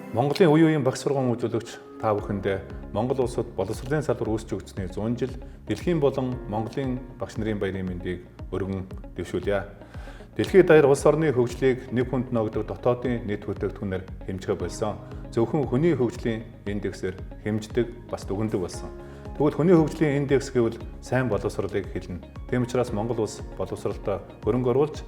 Монголын үе үеийн багш сургууль үзүүлэгч та бүхэндээ Монгол улсад боловсролын салбар үүсч өгснээ 100 жил дэлхийн болон Монголын багш нарын баярын мэндийг өргөн дэвшүүлье. Дэлхийд даяар улс орны хөгжлийг нэг хүнд ногдох дотоодын нийт бүтээгдэхүүнээр хэмжих болсон. Зөвхөн хүний хөгжлийн индексээр хэмждэг бас дүгндэг болсон. Тэгвэл хүний хөгжлийн индекс гэвэл сайн боловсролыг хэлнэ. Тийм учраас Монгол улс боловсролтой хөрөнгө оруулж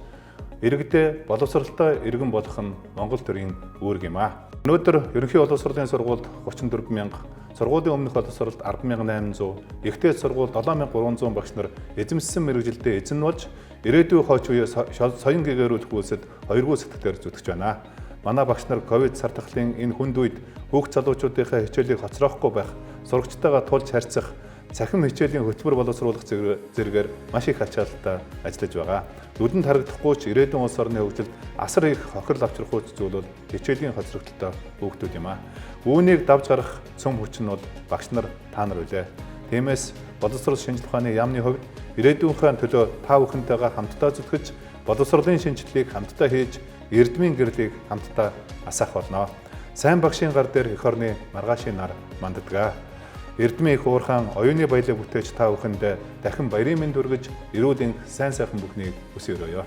иргэдээ боловсролтой иргэн болох нь Монгол төрийн үүрэг юм аа. Өнөөдөр ерөнхий боловсролын сургуульд 34 мянга, сургуулийн өмнөх боловсролд 10,800, ихтэй сургуульд 7,300 багш нар эзэмссэн мэргэжилдээ эзэн болж ирээдүйн хойч үеэ соён гэгээрүүлэх үйлсэд хоёргүй сэтгэлээр зүтгэж байна. Манай багш нар ковид сар тахлын энэ хүнд үед хүүхд залуучуудынхаа хичээлийг хоцроохгүй байх, сурагчтайгаа тулж харьцах, цахим хичээлийн хөтөлбөр боловсруулах зэргээр маш их ачаалттай ажиллаж байгаа. Нүдэнд харагдахгүй ч ирээдүйн улс орны хөгжилд асар их хохирол авчрах зүйл бол хичээлийн хоцрогдолтой хүүхдүүд юм аа. Үүнийг давж гарах цөм хүч нь бол багш нар та нар үлээ. Тиймээс боловсрол шинжилгээ ухааны яамны хувьд ирээдүйнхээ төлөө та бүхэнтэйгээ хамтдаа зүтгэж, боловсролын шинжилгээг хамтдаа хийж, эрдмийн гэрлийг хамтдаа асаах болно. Сайн багшийн гар дээр эх орны маргаашийн нар манддаг. Эрдмийн их уурхаан оюуны баялаг бүтээж та бүхэндээ дахин баярын мэнд хүргэж, эрүүл энх сайн сайхан бүхнийг хүсье өрөөё.